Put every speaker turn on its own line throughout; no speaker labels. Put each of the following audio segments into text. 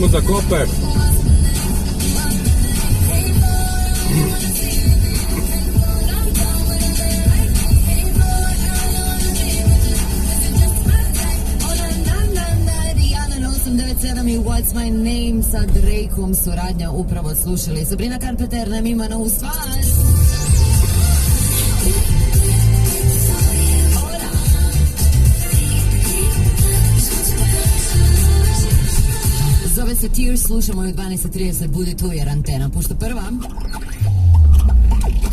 Idemo za koper.
I What's My Name sa Drakeom suradnja upravo slušali. Sabrina Carpenter nam ima novu stvar. Zove se Tears, slušamo je u 12:30, budi tu jer antena pušta prva.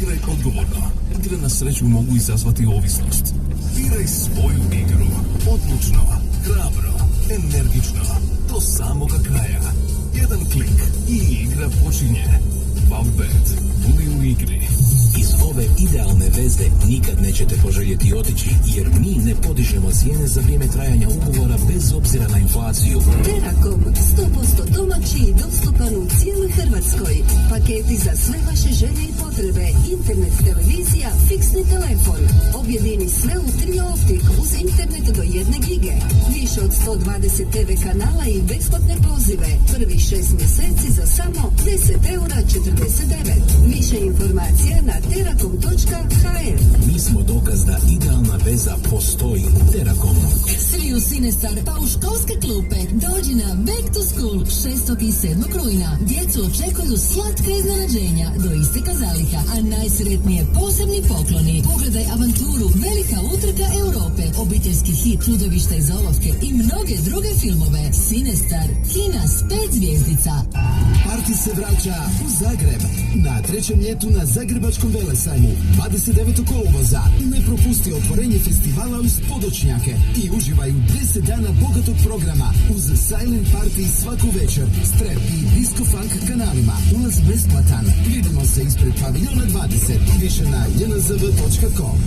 Igraj odgovorno. Igre na sreću mogu izazvati ovisnost. Biraj svoju igru. Odlučno, hrabro, energično. Do samoga kraja. Jedan klik i igra počinje. Favbet. Budi u igri.
Iz ove idealne vezde nikad nećete poželjeti otići, jer mi ne podižemo cijene za vrijeme trajanja ugovora bez obzira na inflaciju.
Telekom, 100% domaći i dostupan u cijeloj Hrvatskoj. Paketi za sve vaše želje i potrebe. Internet, televizija, fiksni telefon. Objedini sve u Trioptik uz internet do 1 gige. Više od 120 TV kanala i besplatne pozive. Prvih 6 mjeseci za samo 10,49 €. Više informacija na terakom.hr.
Mi smo dokaz da idealna veza postoji. Terakom.
Svi u Sinestar pa u školske klupe. Dođi na Back to School 6. i 7. rujna. Djecu očekuju slatka iznenađenja do isteka zaliha, a najsretnije posebni pokloni. Pogledaj avanturu Velika utrka Europe, obiteljski hit Čudovišta iz olovke i mnoge druge filmove. Sinestar, kina s 5 zvjezdica.
Parti se vraća u Zagreb. Na trećem ljetu na Zagrebačkom velesajmu 29. kolovoza. Ne propusti otvorenje festivala uz podočnjake i uživaju 10 dana bogatog programa uz silent party svaku večer, strep i disco funk kanalima. Ulaz besplatan. Vidimo se ispred paviljona 20. Više na jnzv.com.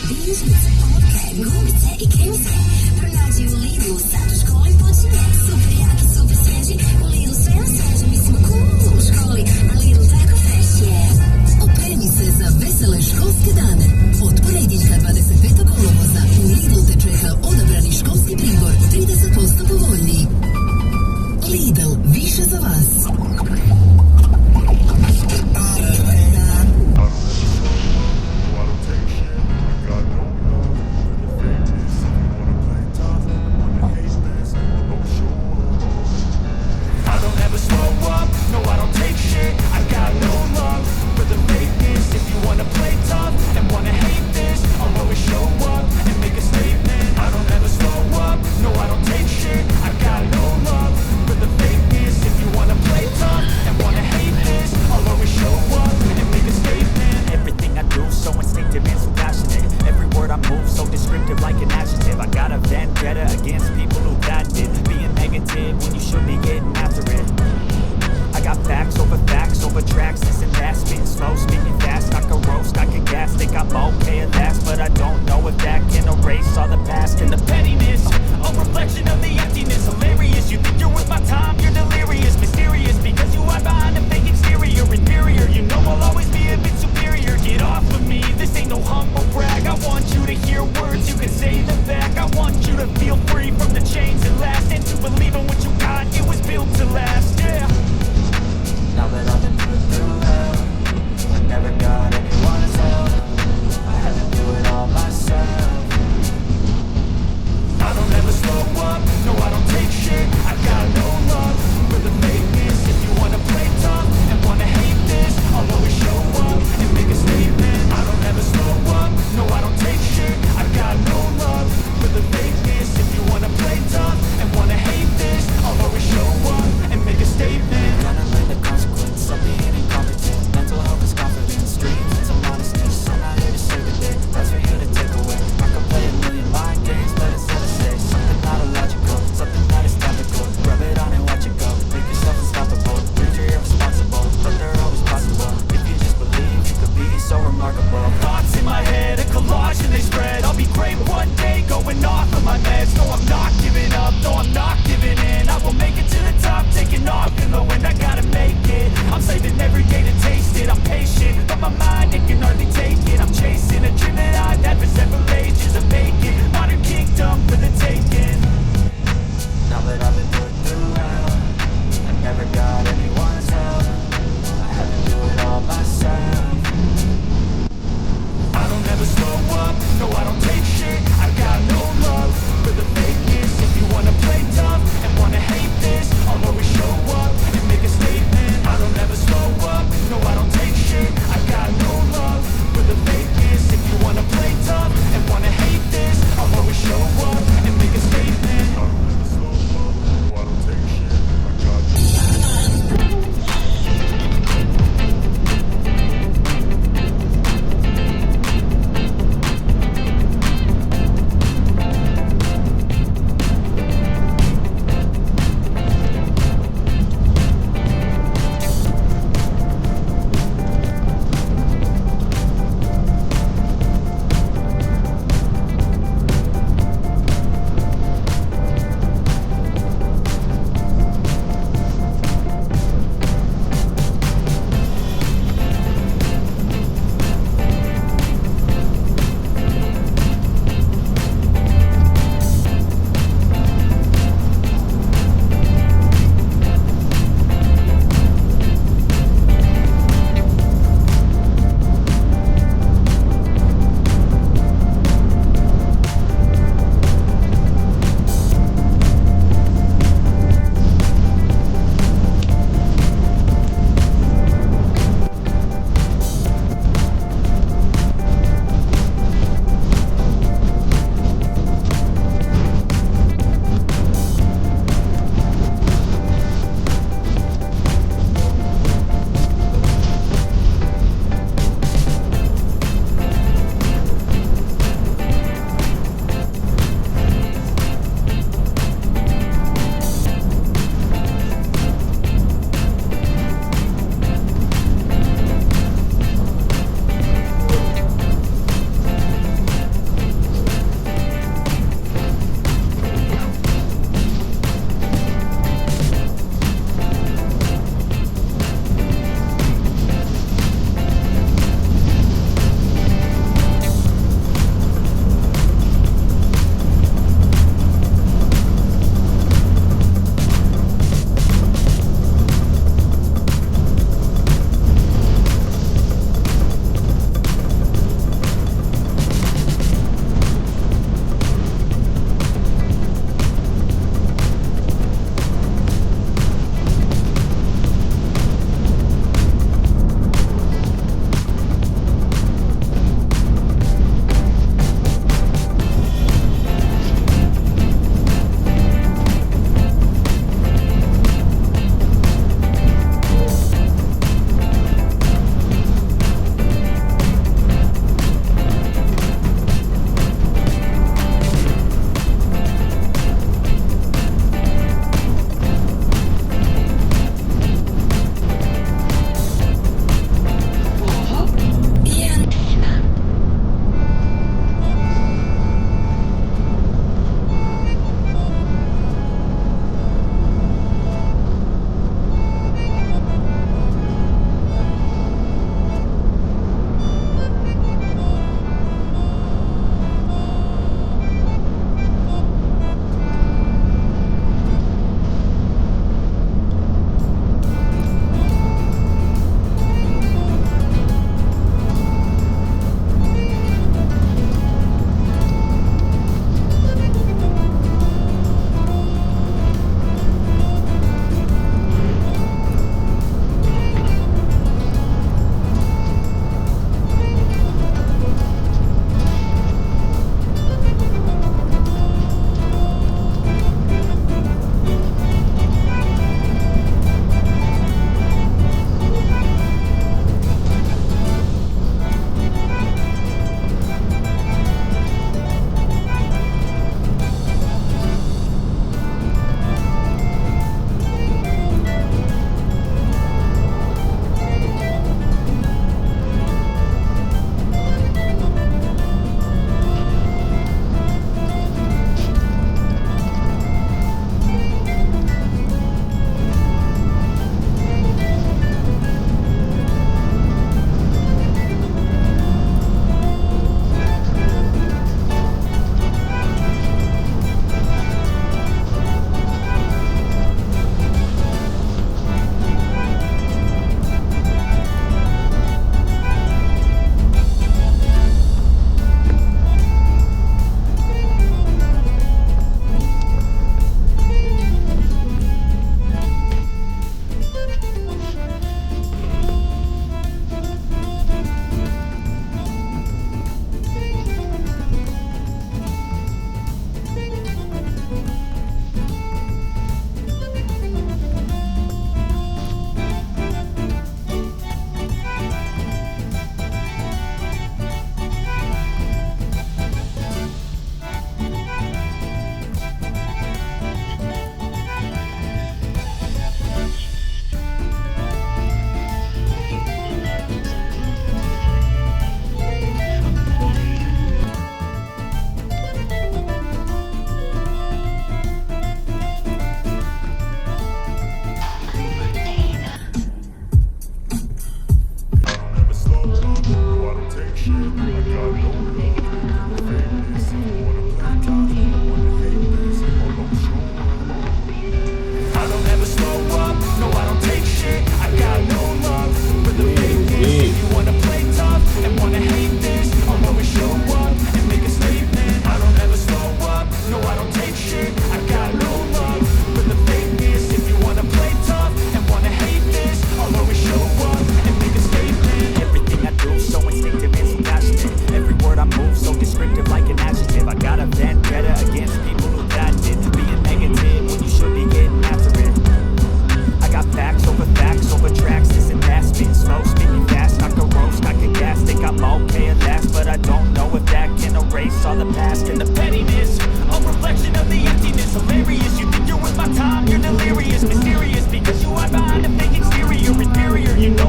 Bilježnice, potke, gumice i kemijske. Pronađi u Lidlu, sad u školi počinje. Super jaki, super svježi, u Lidlu sve na sveže. Mi smo cool u školi, a Lidl tako fresh je.
Opremi se za vesele školske dane. Od ponedjeljka 25. kolovoza u Lidlu te čeka odabrani školski pribor 30% povoljniji. Lidl, više za vas.
I got no love for the fakeness. If you wanna play tough and wanna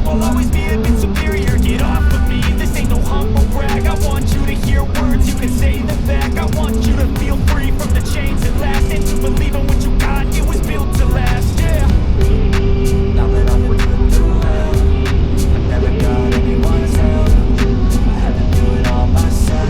I'll always be a bit superior. Get off of me, this ain't no humble brag. I want you to hear words, you can say them back. I want you to feel free from the chains at last, and to believe in what you got, it was built to last, yeah.
Now that I've been put through hell, I never got anyone's help. I had to do it all myself.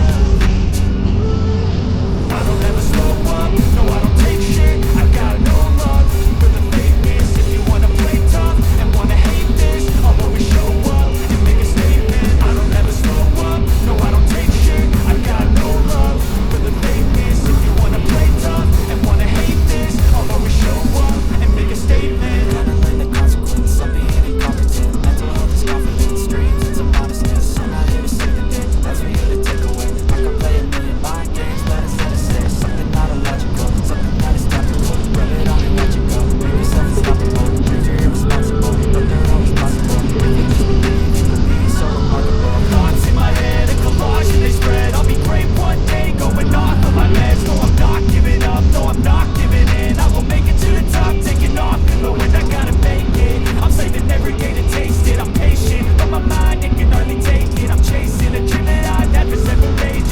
I don't ever slow up, no I don't take shit. I got no love for the fakeness. If you wanna play tough and wanna hate this, I'll always show up and make a statement. I don't ever slow up, no I don't take shit. I got no love for the fakeness. If you wanna play tough and wanna hate this, I'll always show up and make a statement.
Gotta learn the consequence of being incompetent. Mental health is confidence, dreams and some modestness. I'm not here to save the day, that's for you to take away. I can play a million mind games, but instead of say something not illogical, something that is topical. Rub it on and let you go. Make yourself unstoppable. Dreams are irresponsible, but they're always possible. If you just believe, you can be so remarkable.
Thoughts in my head, a collage and they spread. I'll be great one day, going off of my meds. No, I'm not giving up, no, I'm not giving in. I will make it to the top, taking off in the wind. I gotta make it, I'm saving every day to taste it. I'm patient, but my mind, it can hardly take it. I'm chasing a dream that I've had for several ages.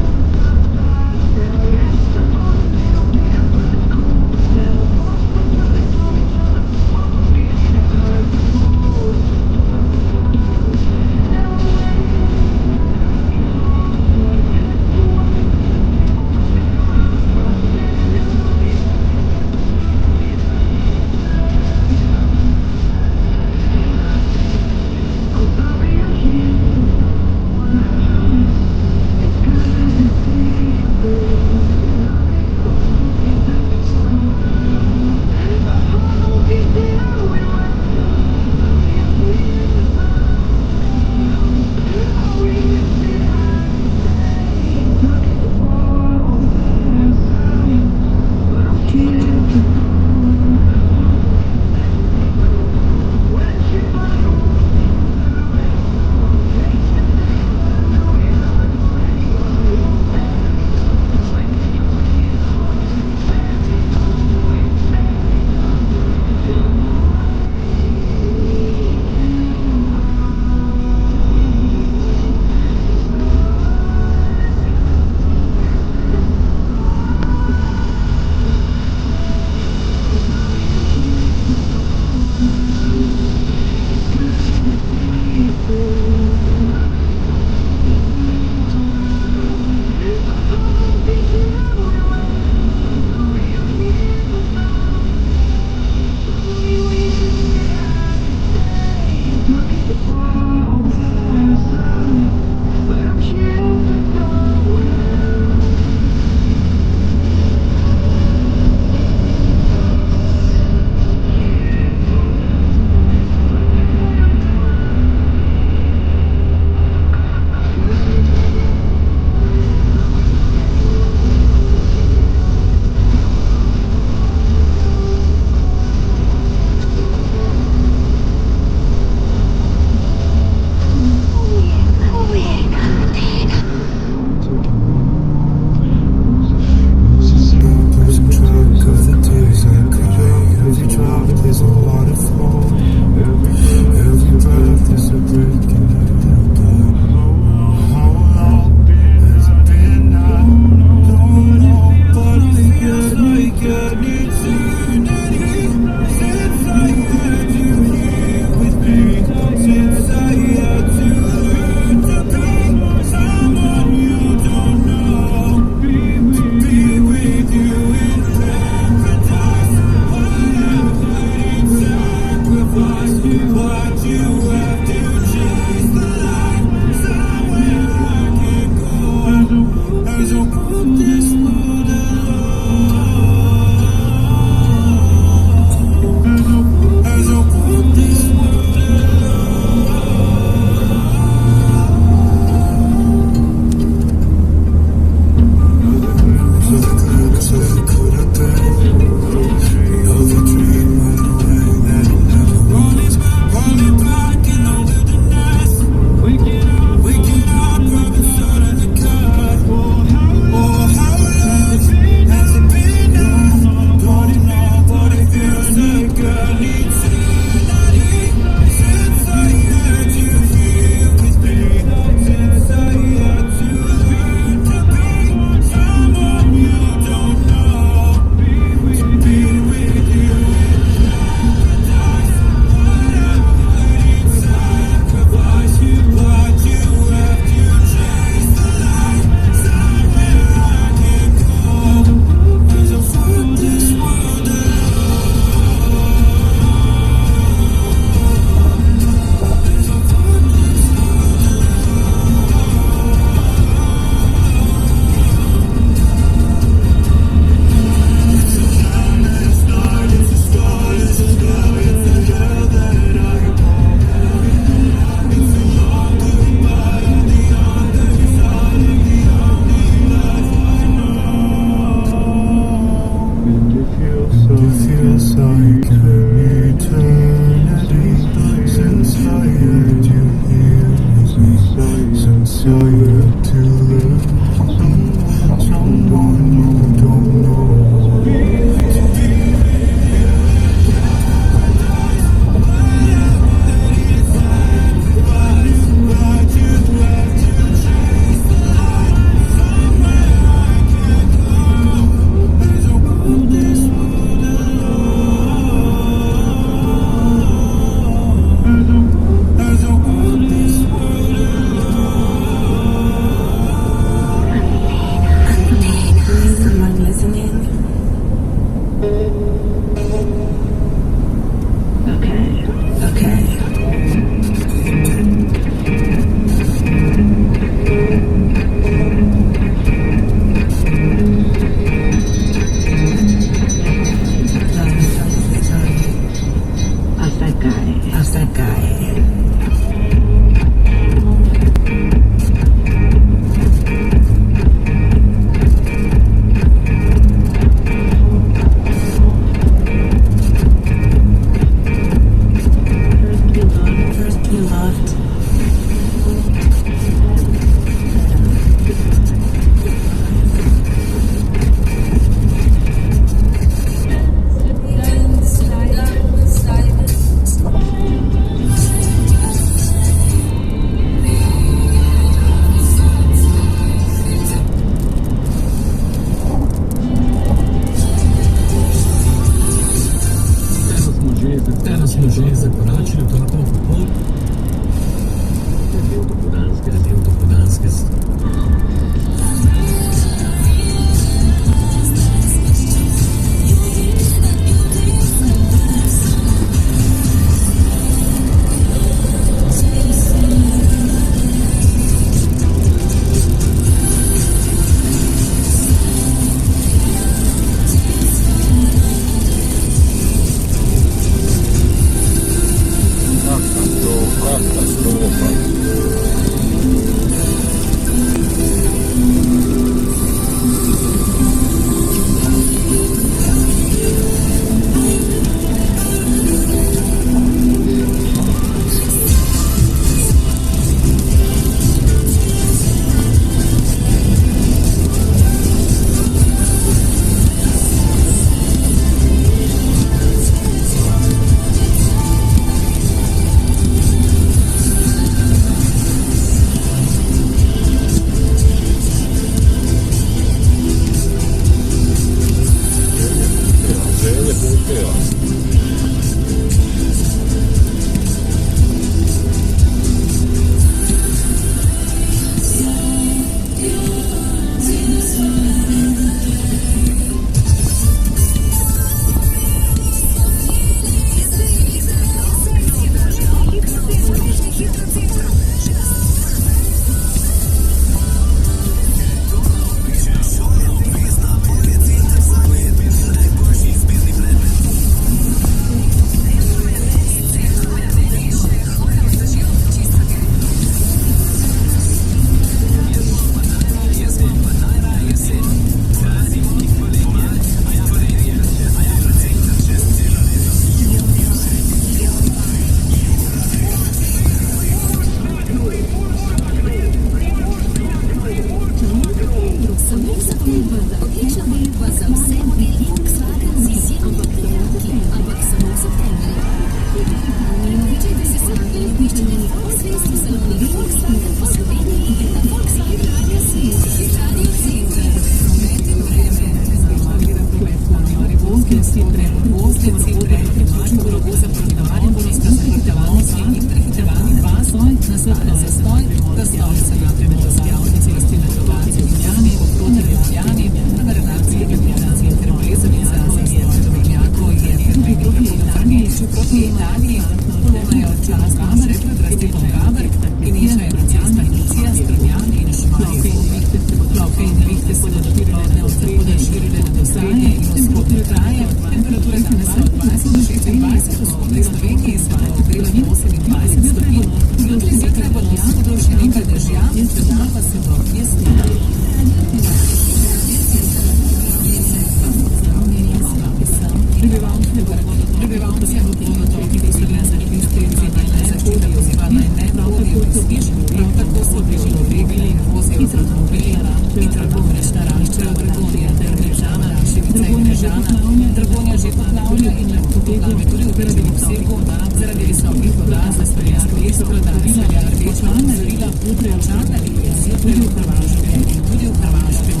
Prav tako so pri človeku vozijo automobili i trgovine Štarašče, Dragonija, Termežana, Raševica in Mežana. Dragonja že poplavlja in lahko poplave tudi v velikem obsegu zaradi visokih voda za speljak Istroda, speljak Rdeča, Zarila, Putrevčana in Jesje, tudi v Hrvaškem in tudi v Hrvaškem.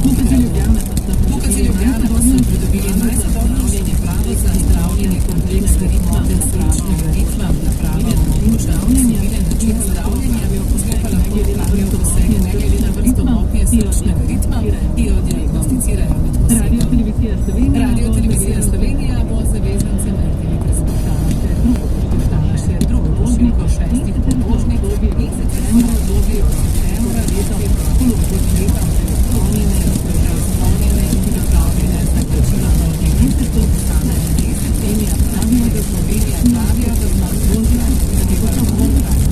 Lukazi Ljubljana pa so pridobili najsodobnejše pravo za zdravljenje kompleksnega ritma, srčnega ritma, naprava omogočavljanja, način zdravljenja, ki lahko uporabljajo v dosegu ne glede na vrsto motnje srčnega ritma, ki jo diagnosticirajo med posegom. Radio-televizija Slovenija bo zavezancem RTV transportala še drugo pošiljko 6 pobožnikov in septembra obdobje od septembra leta leta izpolnjene in pripravljene za plačilo novih ministrstv, stane 10 premija, pravijo, da Slovenija pravijo, da ima zvožila, da bi ga lahko pravijo.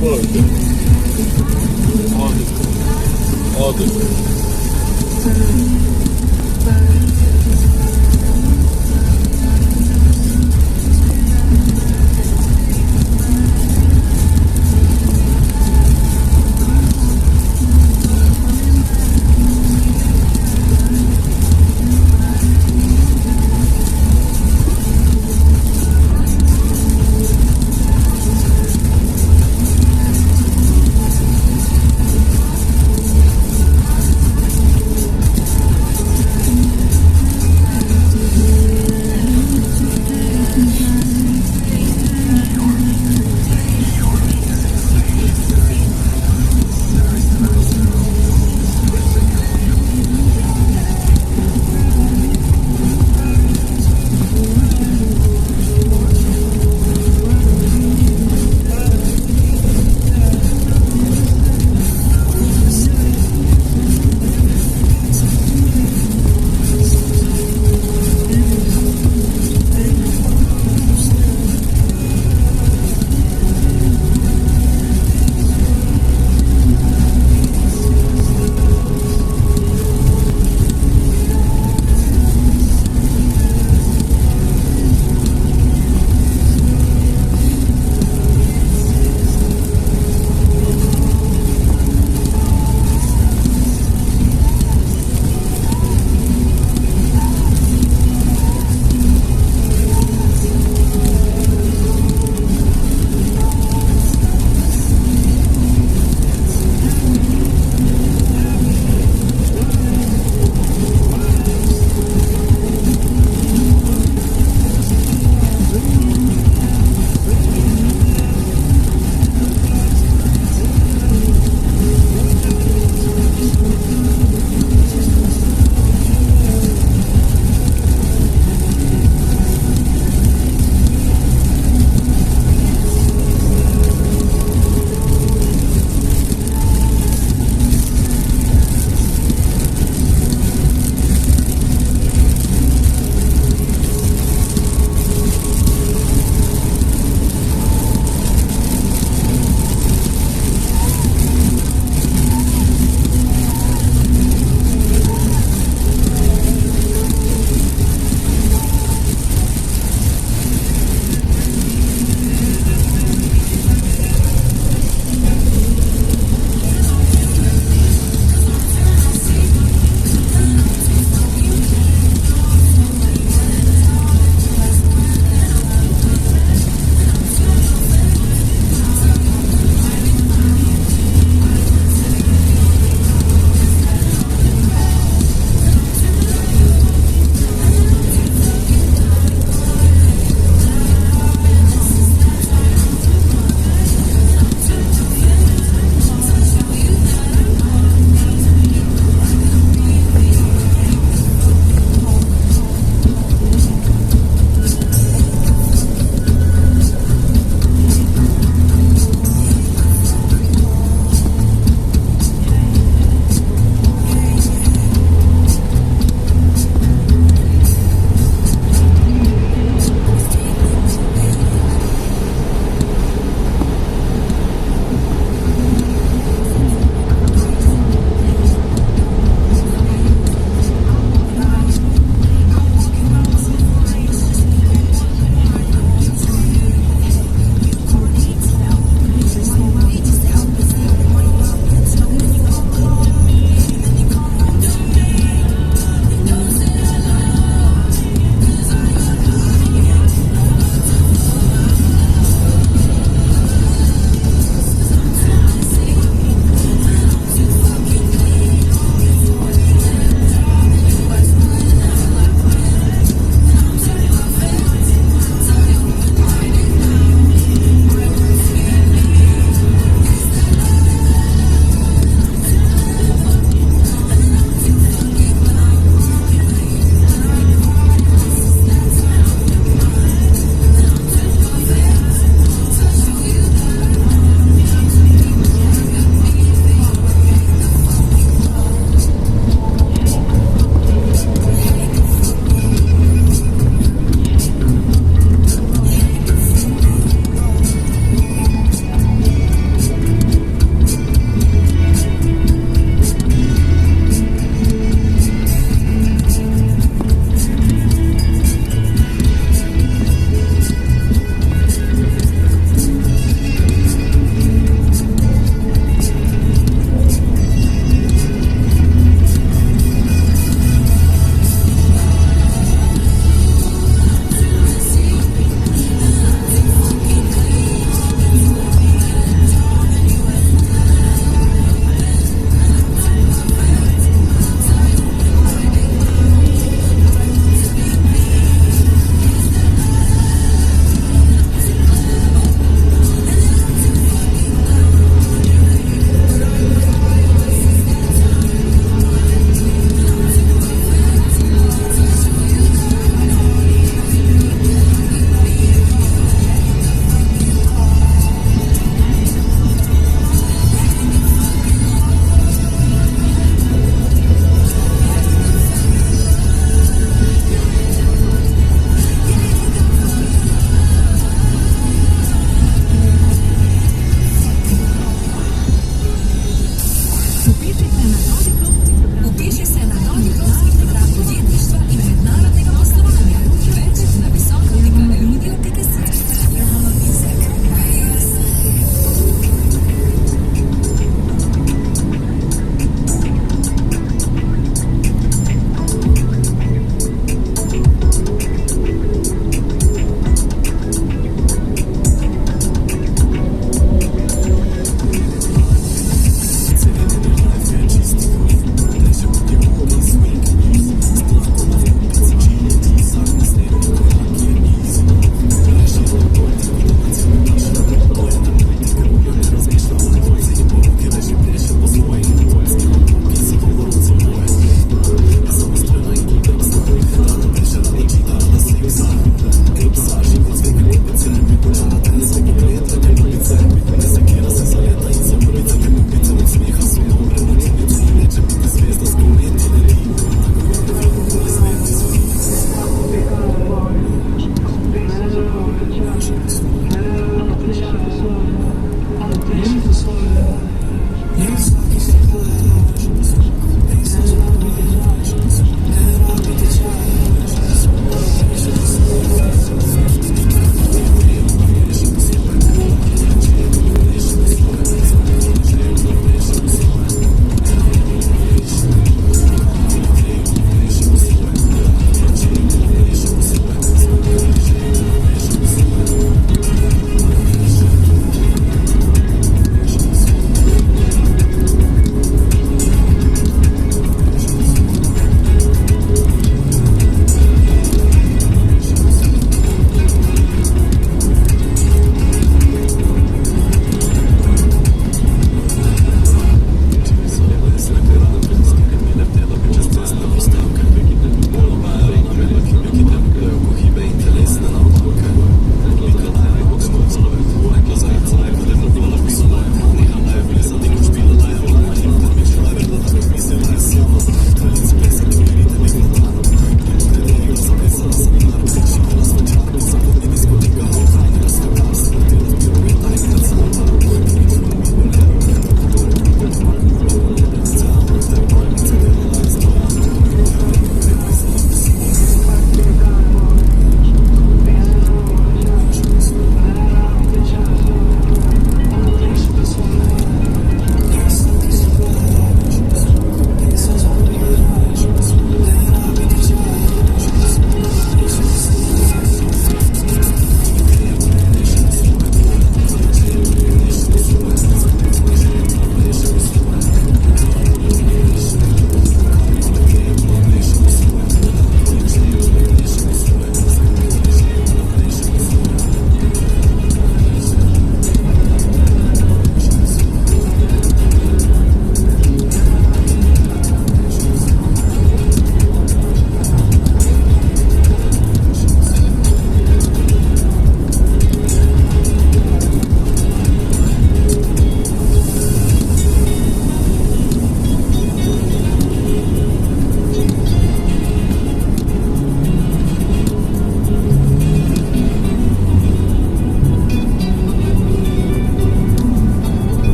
Bože. Odlično.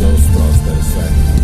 ostaje sve.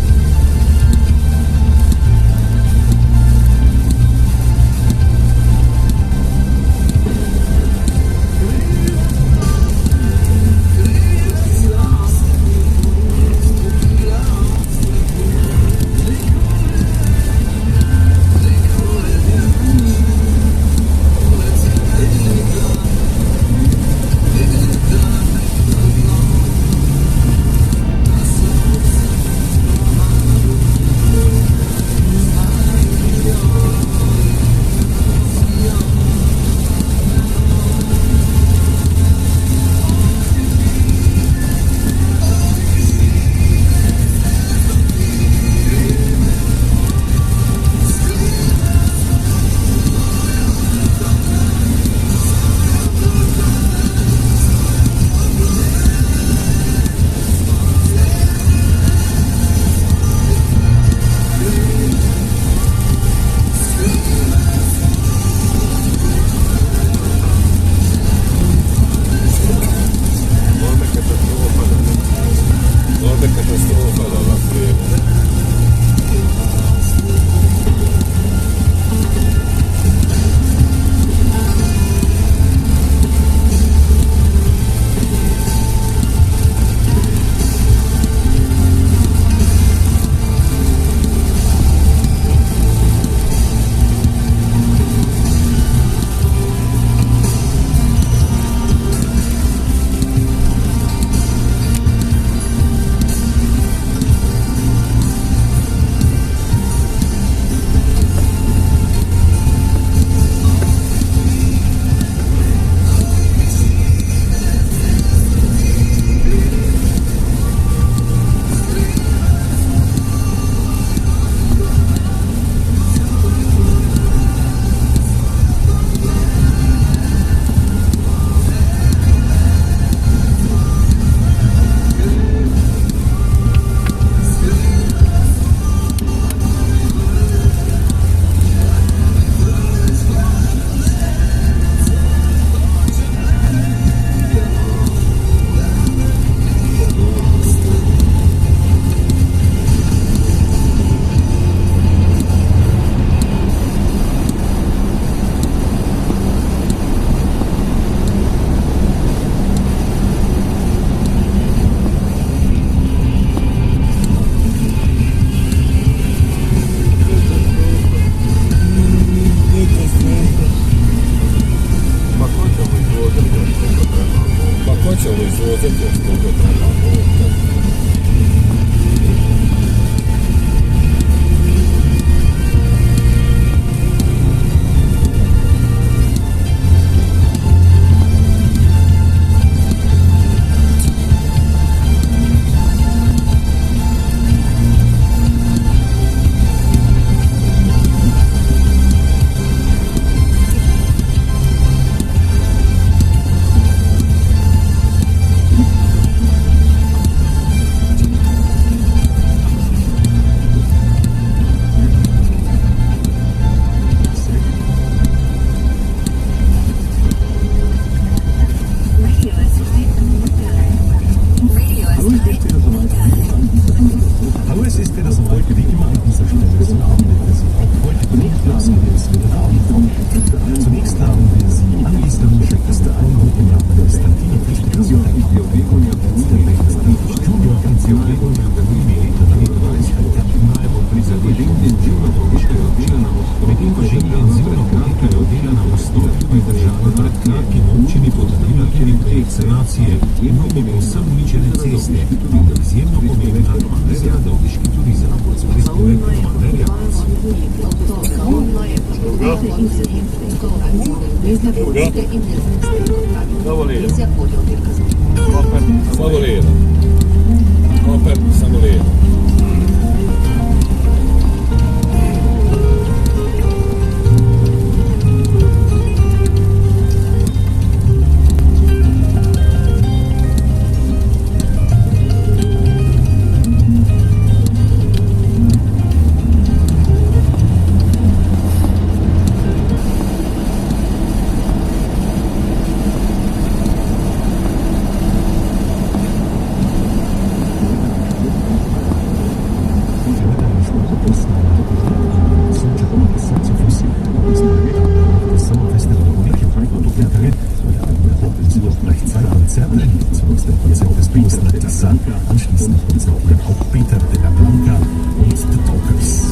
Blanca. Anschließend besuchen auch Peter de la Blanca und The Talkers.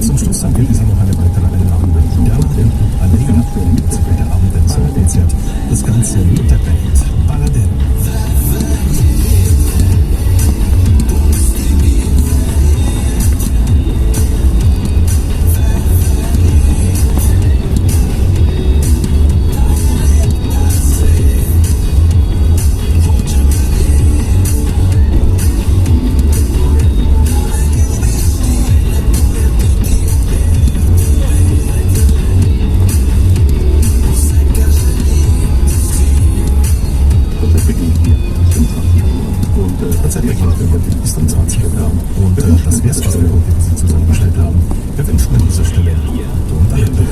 Zum Schluss servierte sie noch eine weitere Einladung. Dama del Club Allegra mit der Abendensol-Konzert. Das Ganze mit der Band Paladin. Ist um 20 Uhr und das wär's, was wir heute für Sie zusammengestellt haben. Wir wünschen an dieser Stelle gute Unterhaltung.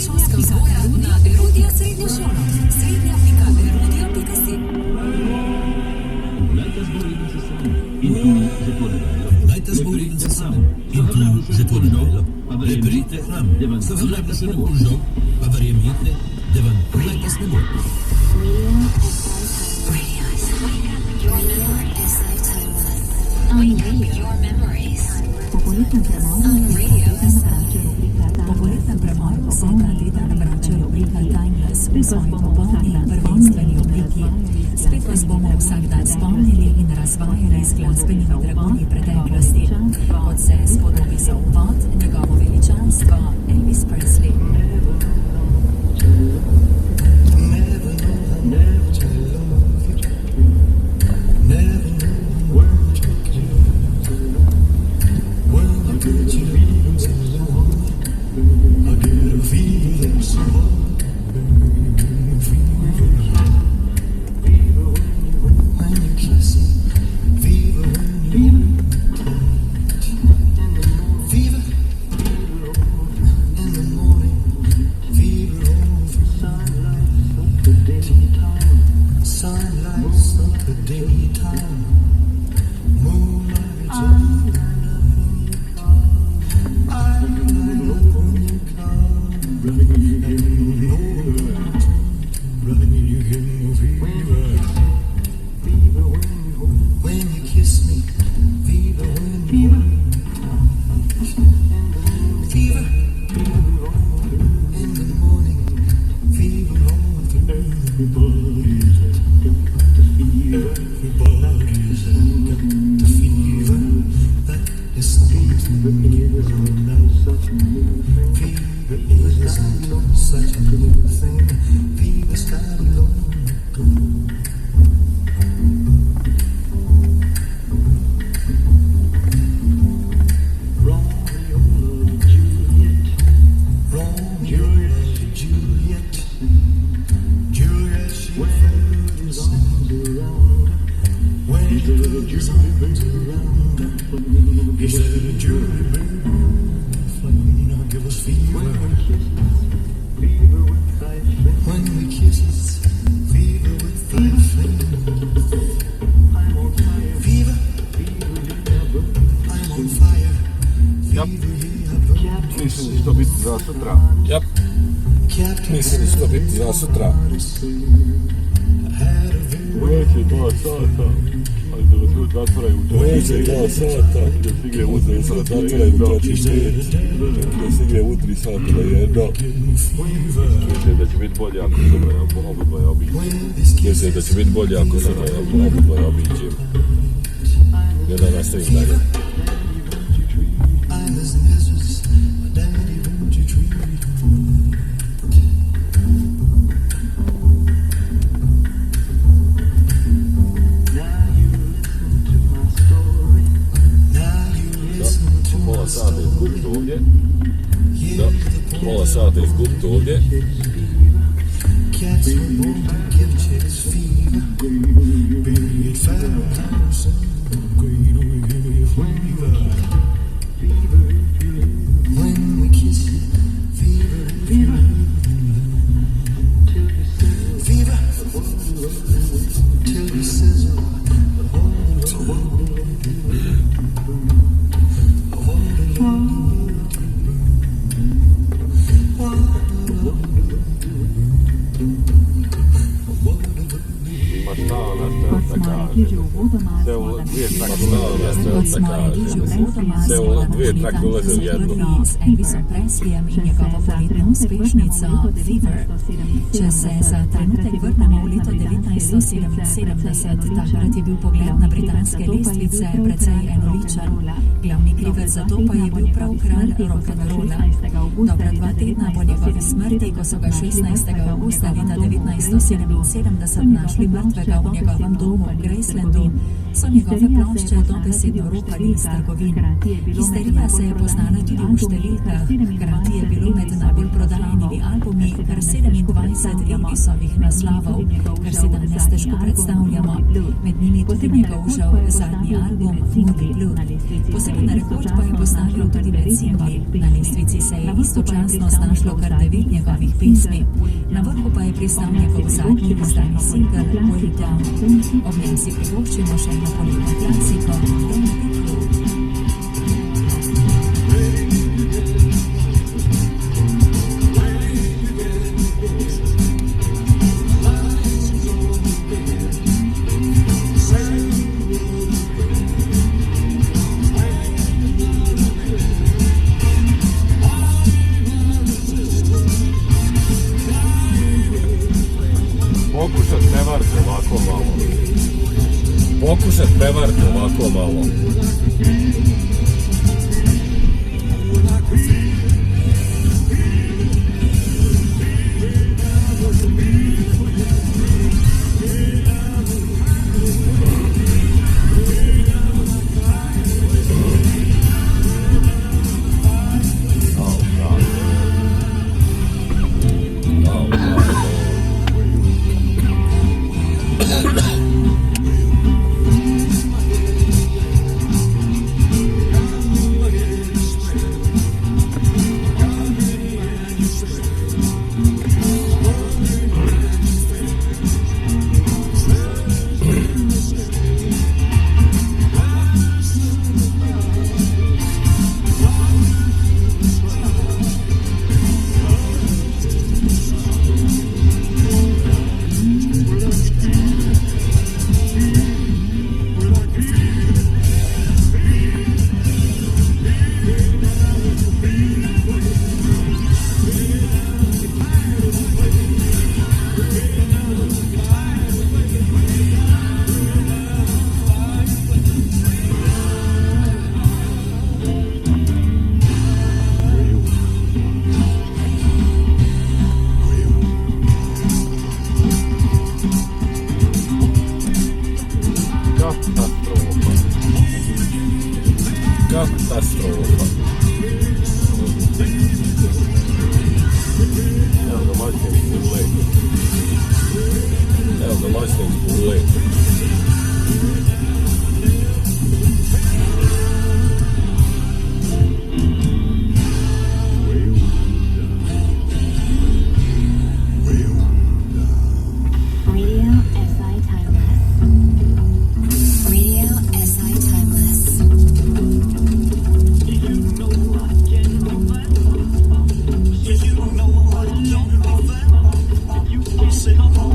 predšolska vzgoja na Erudija srednjo šolo. srednja.erudija.si.
Dajte zboriti se sami. In tu že to delo. Preberite nam, da vam najprej ne bo žal, pa verjemite, da vam najprej ne bo.
Popoletnem premoru se ta teden vrača rubrika Timeless v svoji popolni prvenstveni obliki. Spet vas bomo vsak dan spomnili in razvajali z glasbenimi dragoni preteklosti. Kot se spodobi za uvod, njegovo veličanstvo Elvis Presley.
Mislim da će to biti za sutra.
Neće 2 sata, ali da vas ljudi zatvoraju u to.
Neće 2 sata,
da se igre u 3 sata.
zatvoraju u 4, da se igre u 3 sata da jedno.
Mislim da će biti bolje ako se obodvoje obiđe.
Mislim da će biti bolje ako se obodvoje obiđe. Jedan nastavim dalje. Pola sata izgubiti ovdje. Da, pola sata izgubiti ovdje. Se ovo dvije trakte ulaze u jedno.
S Elvisom Presleyem i njegovo poletno uspešnico Fever. Če se za trenutek vrnemo v leto 1977, takrat je bil pogled na britanske lestvice precej enoličen. Glavni krivec za to pa je bil prav kralj rock'n'rolla. Dobra 2 tedna po njegovi smrti, ko so ga 16. avgusta leta 1977 našli mrtvega v njegovem domu v Gracelandu, so njegovi nove plošče dobesedno ropali iz trgovin. Histerija se je poznala tudi v številkah, hkrati je bilo med najbolj prodajanimi albumi kar 27 Elvisovih naslovov, kar si danes težko predstavljamo. Med njimi tudi njegov žal zadnji album Moody Blue. Poseben rekord pa je postavil tudi med singli. Na lestvici se je istočasno znašlo kar 9 njegovih pesmi. Na vrhu pa je pristal njegov zadnji izdani singel Way Down. Ob njem si privoščimo še eno poletno klasiko Don't Be Blue.
Pokušat prevariti ovako malo. Katastrofa. Evo ga Lightning Bullet.
Sit on my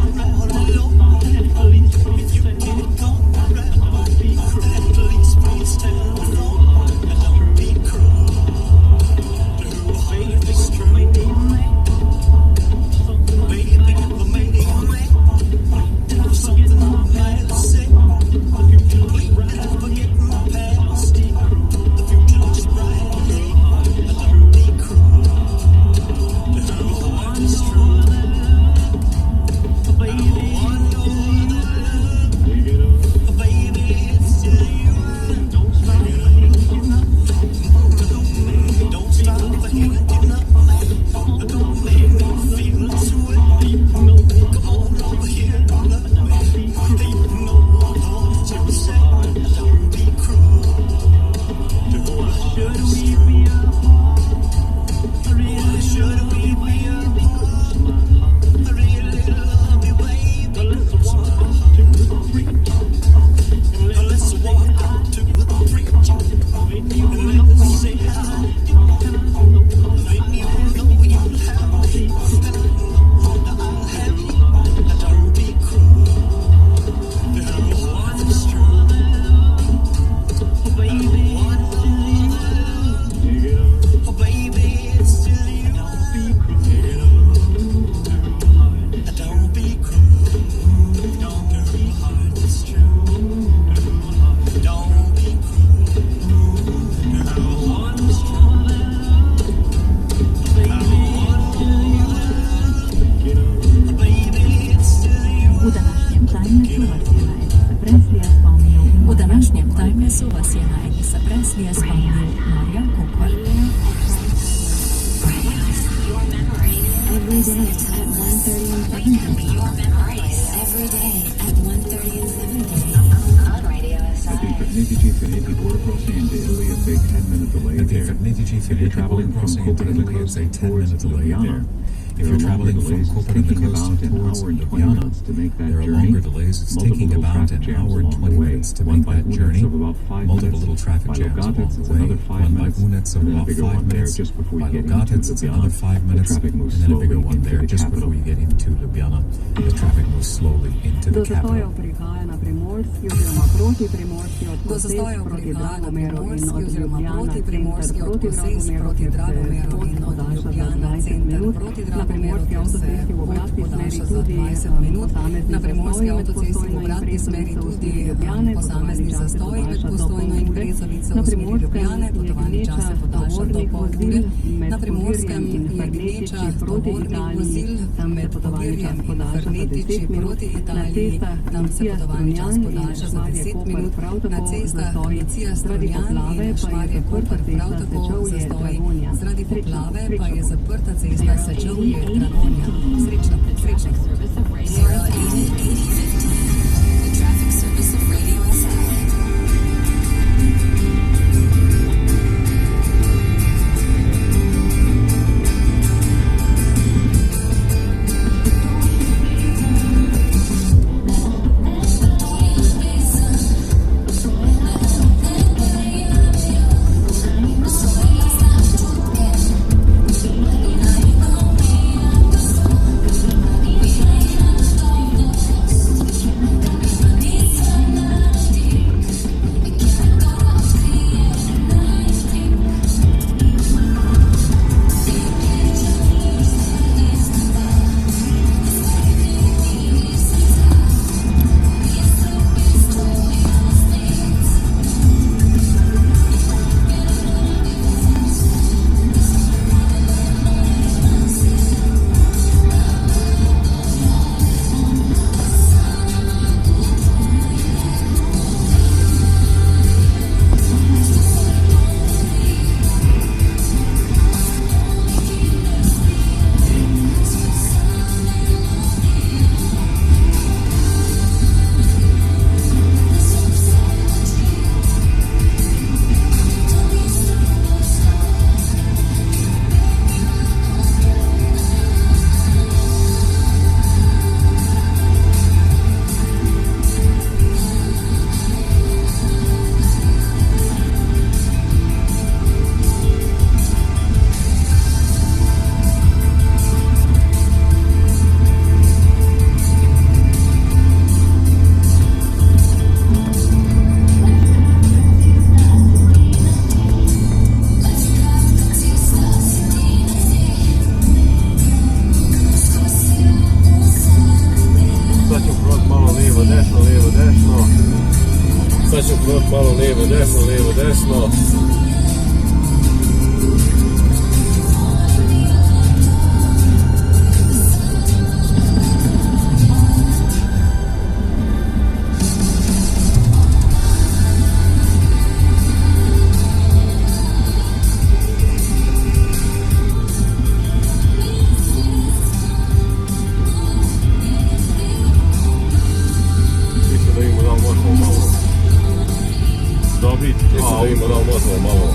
every day at 1:30 and 7:30. Your memories every day at 1:30 and 7:30 on Radio SI.
At the Fernici border crossing into Italy, it's a 10-minute delay
At the
there.
Fernici
If you're traveling from
crossing into
Koper on the
Italy, it's
coast
a 10-minute
towards
delay
Ljubljana,
there. If you're traveling from Koper on the coast towards Ljubljana, there are longer delays. It's taking about an hour and 20 minutes to make that journey. Multiple little traffic jams along the way. One by Unets of about 5 minutes. By Logatec, it's another 5 minutes. And then a bigger one there just before you get into Ljubljana. The traffic moves slowly into the capital.
Do zastojev prihaja na Primorski oziroma proti Primorski od Kosez proti Dragomeru in od Ljubljana center proti Dragomeru ter se pot podaljša za 20 minut. Na Primorski avtocesti v obratni smeri tudi posamezni zastoji med Postojno in Brezovico v smeri Ljubljane. Potovalni čas se podaljša do pol ure. Na Primorskem je gneča tovornih vozil med Povirjem in Fernetiči proti Italiji. Tam se potovalni čas podaljša za 10 minut. Na cestah Lucija Strunjan in Šmarje Koper prav tako zastoji. Zaradi poplave pa je zaprta cesta Sečovje-Dragonja. Srečno, srečno.
The traffic service of Radio SI.
Sad ću prvo malo lijevo, desno. Mislim da vidimo da možemo malo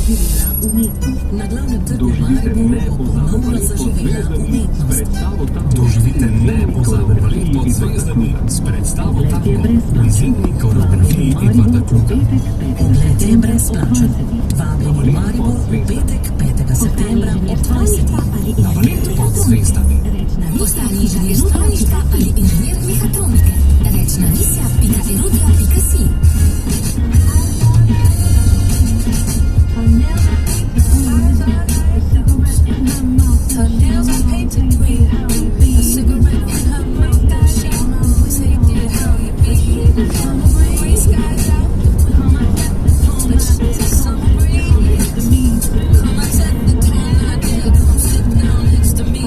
zaživela umetnost.
Na glavnem trgu v Mariboru bo ponovno zaživela umetnost.
Doživite nepozabno let pod zvezdami s predstavo Tako v izjemni koreografiji Edvarda Kluka.
Ogled je brezplačen. Vabljeni v Maribor v petek 5. septembra ob 20.
Na balet pod zvezdami.
Postani inženir strojništva ali inženir mehatronike. Rečna misija.erudia.si.
Her nails are painted green, a cigarette in her mouth. She always hated how you be. Gray skies out, but she's a summer breeze. Come and set the tone, I dare come sit down next to me.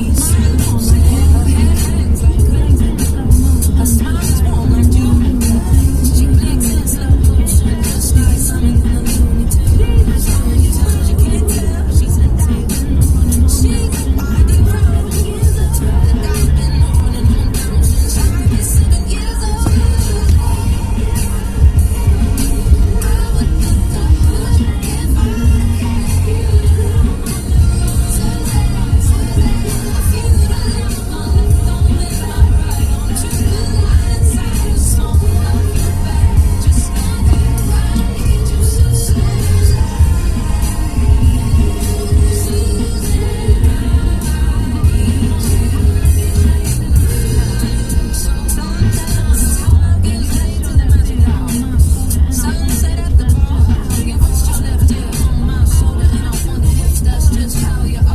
Her hair hangs like glue, her smile is warm like June. She blinks in slow motion, just like something in a Looney Tunes. You can't tell she's intending. She's a body proud, and I've been on and on down since I was 7 years old. I would get the hush if I had you. If you don't want it, right on to the line inside the soul of your back. Just don't get right, just so sunset at the bar, you pushed your left ear on my shoulder, and I wonder if that's just how you are.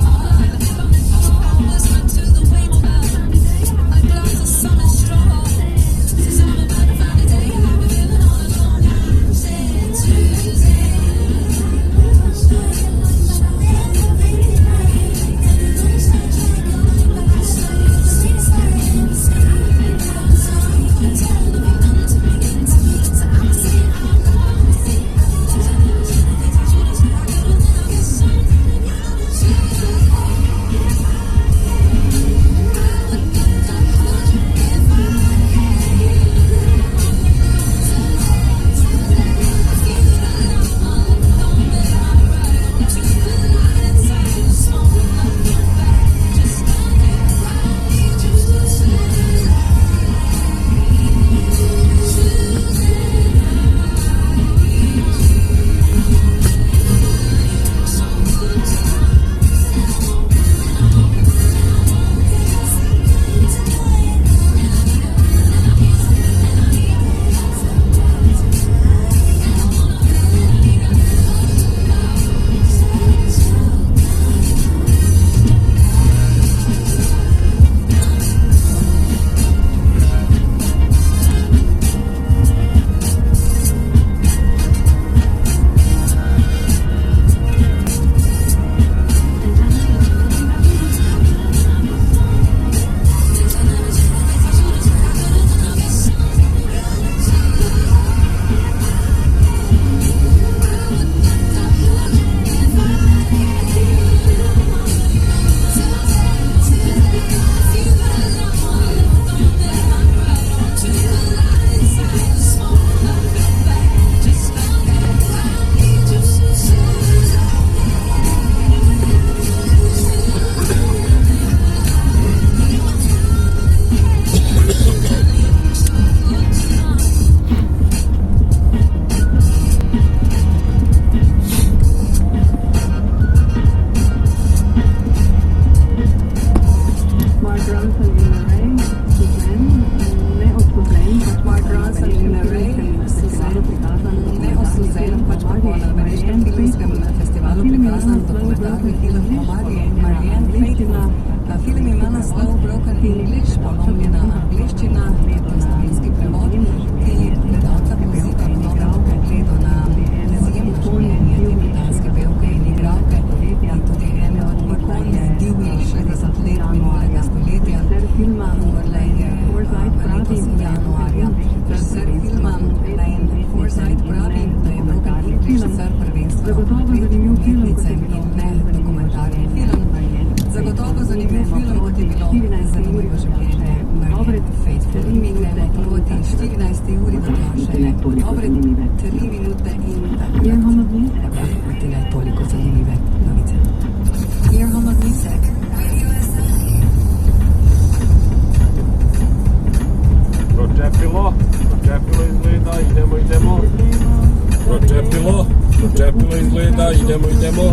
I whispered to the waiter, a glass of summer straw. Since I'm about to find a day, I've been feeling all alone. Said Tuesday. Film ima naslov Broken English, polomljena angleščina, lepo slovenski prevod, ki gledalca poziva k novemu pogledu na izjemno življenje te britanske pevke in igralke in tudi ene od ikon divjih 60 let minulega stoletja. Umrla je letos januarja. Režiser filma Lane Forsythe pravi, da je Broken English sicer prvenstveno umetnice in ne dokumentarni film. Zagotovo zanimiv film, kot je bilo zanimivo življenje Marie Faithfull. Mi gremo proti 14. uri do naše dobre 3 minute in tako. Biti ne toliko zanimivo.
Čepilo izgleda, idemo.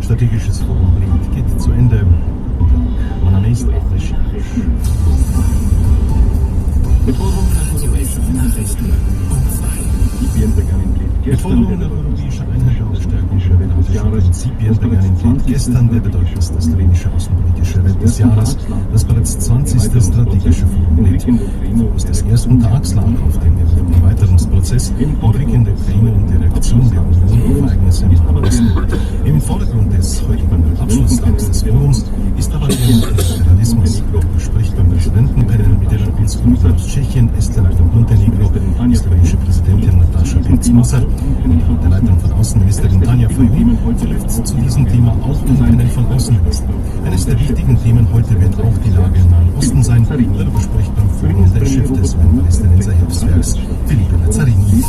Strategisches Forum Ried geht zu Ende. Man ist Mit Forderungen europäischer Einheit und der Stärkung der Prinzipien begann gestern der bedeutendste slowenische außenpolitische Event des Jahres, das bereits 20. strategische Forum Ried. Fokus des ersten Tags lag auf dem Erweiterungsprozess, im Blick in der Ukraine und die Reaktion der Union auf Ereignisse im Nahen Osten. Im Vordergrund des heutigen Abschlusstags des Forums ist aber der Föderalismus. Spricht beim Präsidentenpanel mit der Konsulin aus Tschechien, Estland und Montenegro, die slowenische Präsidentin Nataša Pirc-Musar. Der Leitung von Außenministerin Tanja Fajon verläuft zu diesem Thema auch den einen von Außenminister. Eines der wichtigen Themen heute wird auch die Lage im Nahen Osten sein. Darüber spricht beim Forum der Chef des UN-Palästinenser-Hilfswerks, Filipe Lazzarini.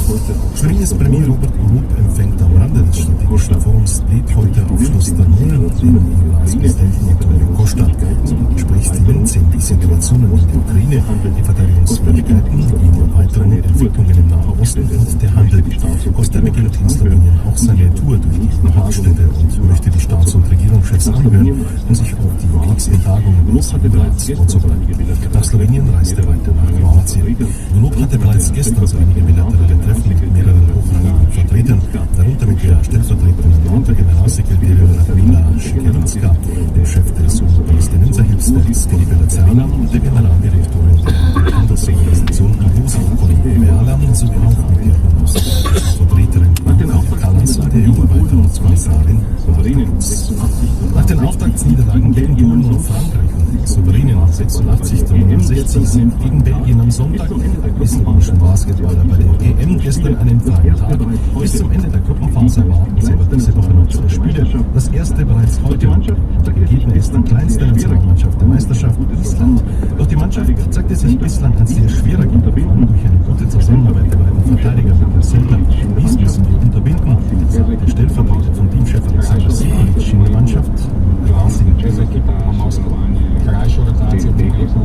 Sloweniens Premier Robert Golob empfängt am Rande des strategischen Forums, lädt heute auf Schluss der Monat den Ratspräsidenten Antonio Costa. Zum Gesprächsthemen zählen die Situationen in der Ukraine, die Verteidigungsmöglichkeiten, die Erweiterung der Entwicklungen im Nahen Osten und der Handel. Costa beginnt in Slowenien auch seine Tour durch die Hauptstädte und möchte die Staats- und Regierungschefs anhören und sich auf die nächsten Tagungen des Bereichs vorzubereiten. Nach Slowenien reist er weiter nach Kroatien. Golob hatte bereits gestern so einige bilaterale Treffen mit mehreren hochrangigen Vertretern, darunter mit der stellvertretenden NATO-Generalsekretärin Radmila Shikeranska, dem Chef des UN-Palästinenser-Hilfswerks Filipe Lazzarini und der Generaldirektorin der Handelsorganisation Abusi Kolimbeala sowie auch mit der Vertreterin Kallas und der EU-Erweiterungskommissarin Nach den Auftaktsniederlagen gegen Polen und Frankreich und Slowenien 86:69 gegen Belgien am Sonntag die slowenischen Basketballer bei der EM gestern einen freien Tag. Bis zum Ende der Gruppenphase warten sie aber diese Woche noch 2 Spiele. Das erste bereits heute. Der Gegner gestern kleinste Nationalmannschaft der Meisterschaft Island. Doch die Mannschaft zeigte sich bislang als sehr schwerer Gegner, vor allem durch eine gute Zusammenarbeit der beiden Verteidiger mit der Center. Dies müssen wir unterbinden, sagt der Stellvertreter von Teamchef Alexander Sivkovic in der Mannschaft.
Krajša rotacija tehniku,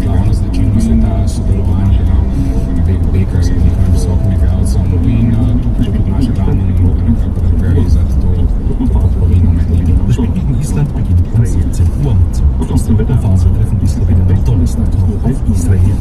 glavno značilnost je ta sodelovanje obeh Lakers in njihovim visokim igralcem in tukaj je naša glavna naloga nekako, da prevezati to polovino med njimi.
Das Spiel gegen Island beginnt um 17 Uhr. Zum Schluss der Wetterphase treffen die Slowenen am Donnerstag noch auf Israel.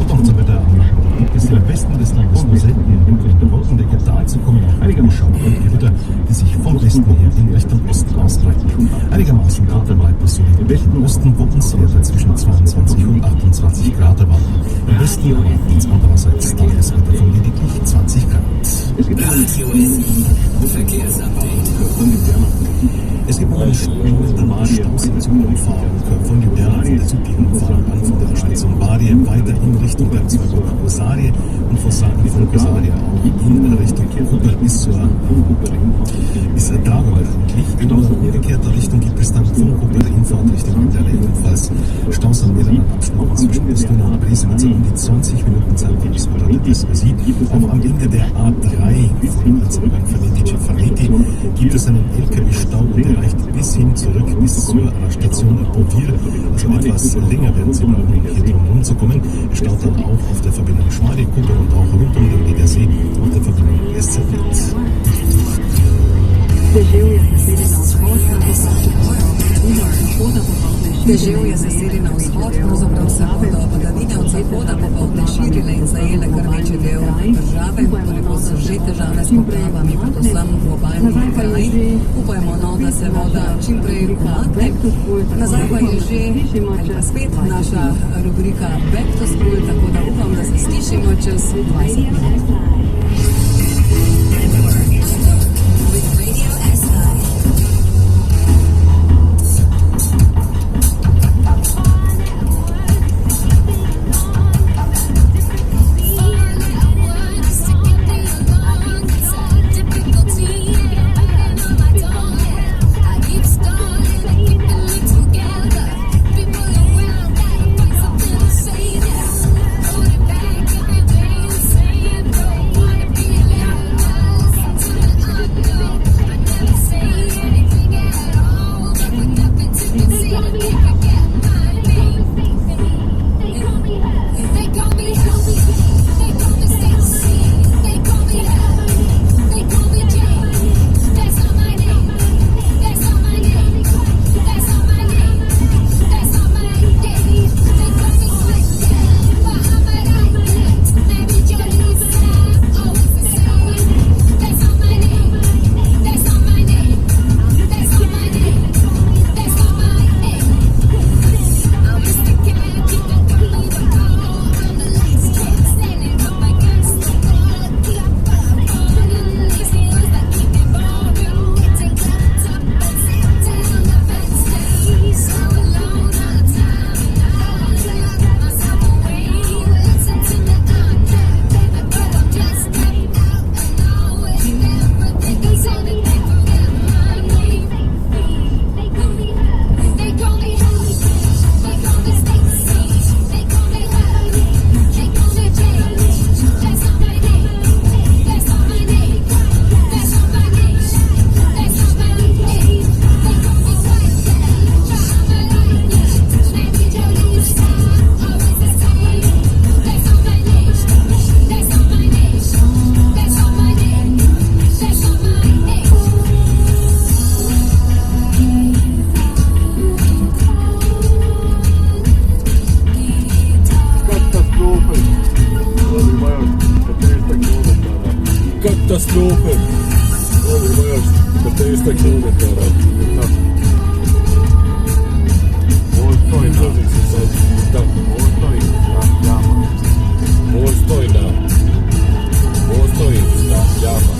Und auch zur Wetteranlage gibt es im Westen des Landes nur selten in Richtung Wolkendecke. Dazu kommen auch einige Schauer und Gewitter, die sich vom Westen her in Richtung Osten ausbreiten. Einigermaßen kalt bleibt es so im Westen Osten, wo uns Werte zwischen 22 und 28 Grad erwarten. Im Westen aber ins andererseits Tageswetter von lediglich 20 Grad. Es gibt noch eine normale Staus zum Umfahren von Ljubljana von der südlichen Umfahrung an von der Station Badie weiter in Richtung Bergzweigung Kosarie und von Kosarie auch in Richtung Kuper bis Dragomer eigentlich. In umgekehrter Richtung gibt es dann von Kuper der Infahrt Richtung Ljubljana ebenfalls Staus an mehreren Abschnitten zwischen Bistuna und Bresenitz um die 20 Minuten Zeit bis vor der Diskussie. Auch am Ende der A3 von Erzeugung Faneti gibt es einen LKW-Stau, der reicht bis hin zurück bis zur Station Povir. Also etwas länger werden sie brauchen, um hier drum rumzukommen. Es staut dann auch auf der Verbindung Schmadi-Kuppe und auch rund um den Ledersee auf der Verbindung SZ-Witz.
Deževje zasedi na vzhod, pravzaprav se bodo padavine od zahoda popoldne širile in zajele kar večji del države. Ponekod so že težave s poplavami, predvsem v obalnih krajih. Upajmo, da se voda čim prej umakne. Nazaj pa je že spet naša rubrika Back to School, tako da upam, da se slišimo čez 20 minut.
Katastrophe! Ja, du weißt, der ist der Knoten da. Moj stoj da. Java.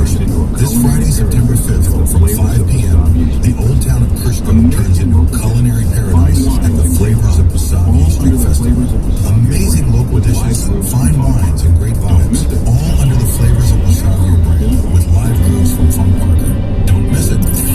station. This Friday, September 5th, from 5 p.m., the old town of Krishko turns into a culinary paradise at the Flavors of Wasabi Street Festival. Amazing local dishes, fine wines, and great vibes, all under the Flavors of Wasabi brand, with live crews from Funk Parker. Don't miss it.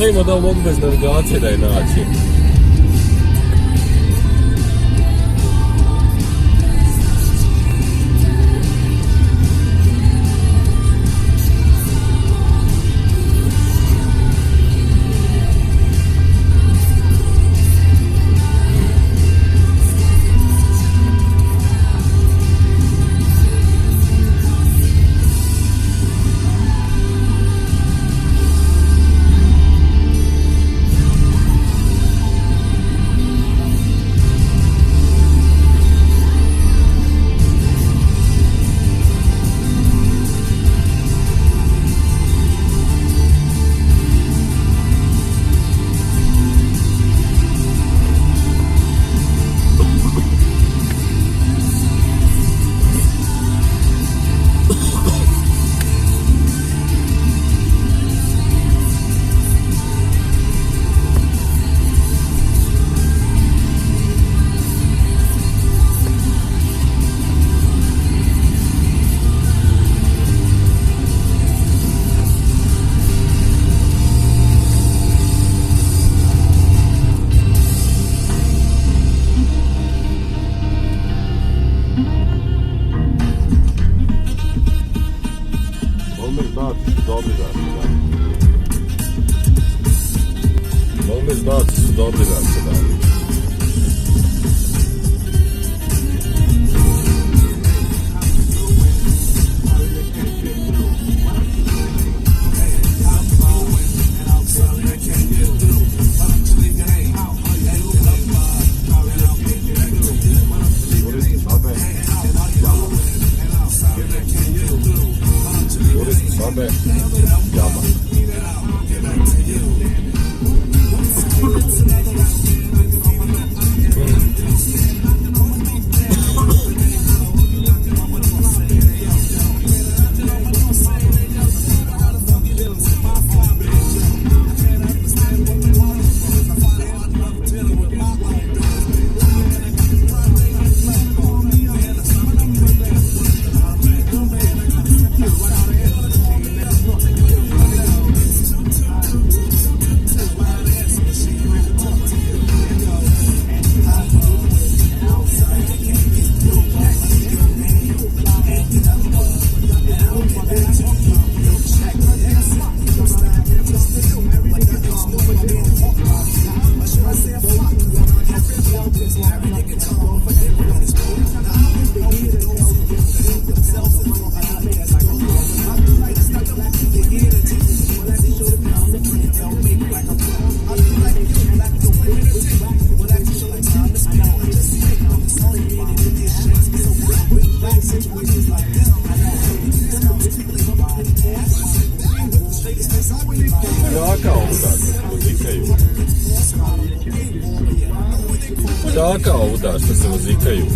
Nema da mogu bez navigacije da je naći. Znaci su dobri za sada. baka ovuda što se vozikaju.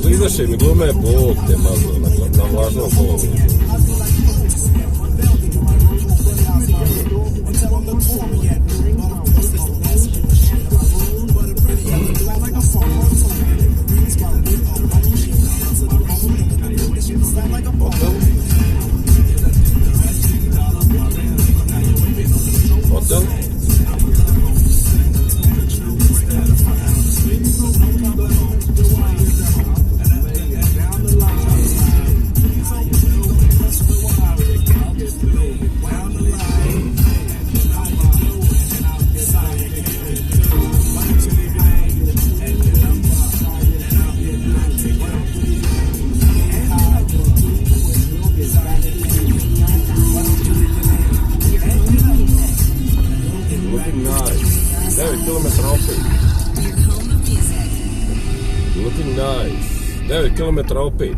Izaše mi glume Bog te mazno na vlažnom kolovu. Hotel? Looking nice. 9 km opet.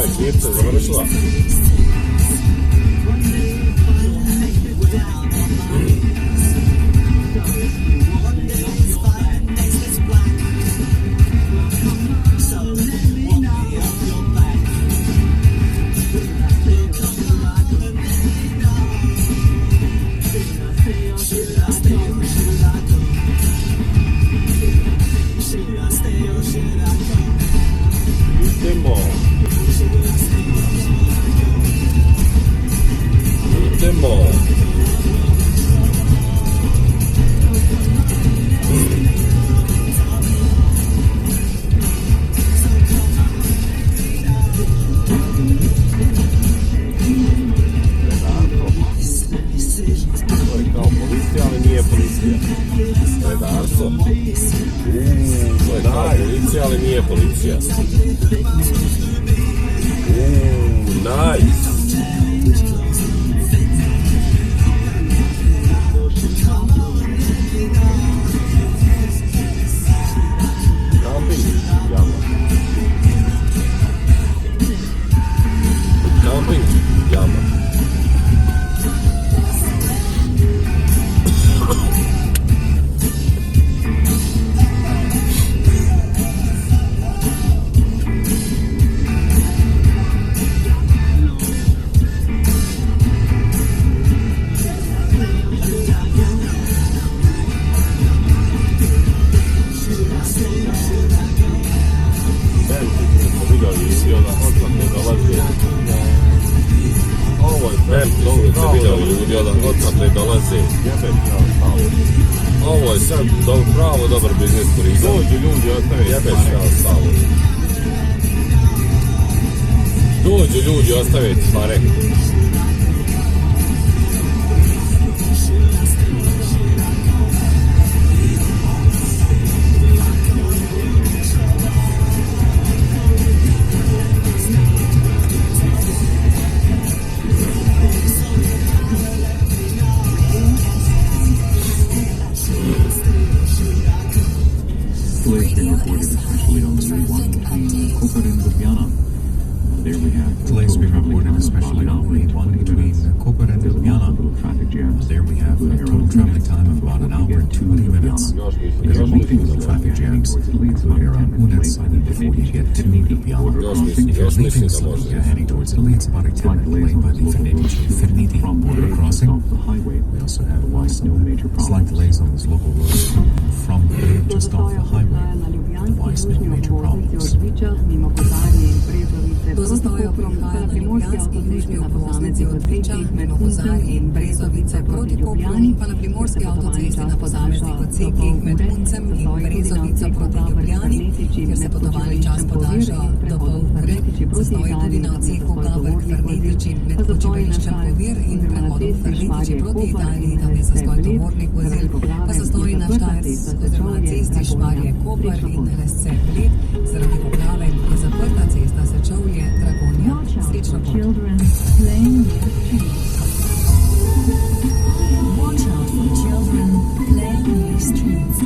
Ekipa završila. Policija, ali nije policija. Nice. Camping jama. Ovo je sad pravo dobar biznis turizam. Dođu ljudi, ostaviti pare.
Koper in Ljubljana. There we have
Delays being reported, especially on the A1 between Koper and Ljubljana. There we have a total traveling time of about an hour and 20 minutes. There are multiple little traffic jams around Unec before you get to Ljubljana. If you're leaving Slovenia heading towards Italy, it's about a 10-minute delay by the Ferniti border crossing. We also have slight delays on this local road from just off the highway. Otherwise, no major problems.
Do zastoja prihaja na ljubljanski južni obvoznici od Viča, mimo Kozarje in Brezovice proti Kopru, pa na primorski avtocesti na posameznih odsekih med Uncem in Brezovico proti Ljubljani, kjer se potovalni čas podaljša do pol ure. Zastoji tudi na odseku Gavrk-Fernetiči med počivališčem Povir in prehodom Fernetiči proti Italiji, tam je zastoj tovornih vozil, pa zastoji na cesti Šmarje-Koper in Lesce-Bled. Zaradi poplave je zaprta cesta Sečovlje, Dragonja, Srečno pot.
Watch out for children playing in the streets.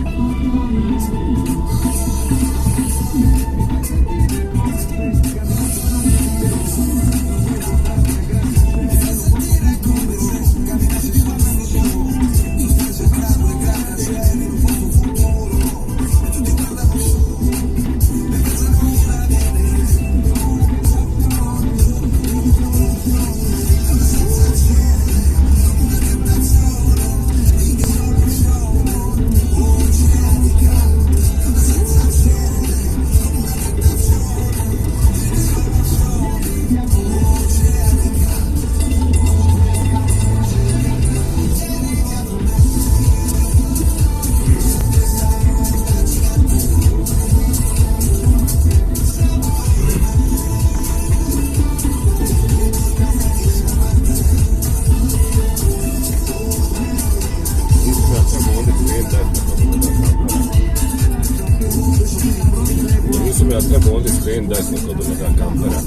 Ja treba ovdje skrenuti desno kod onoga kampera.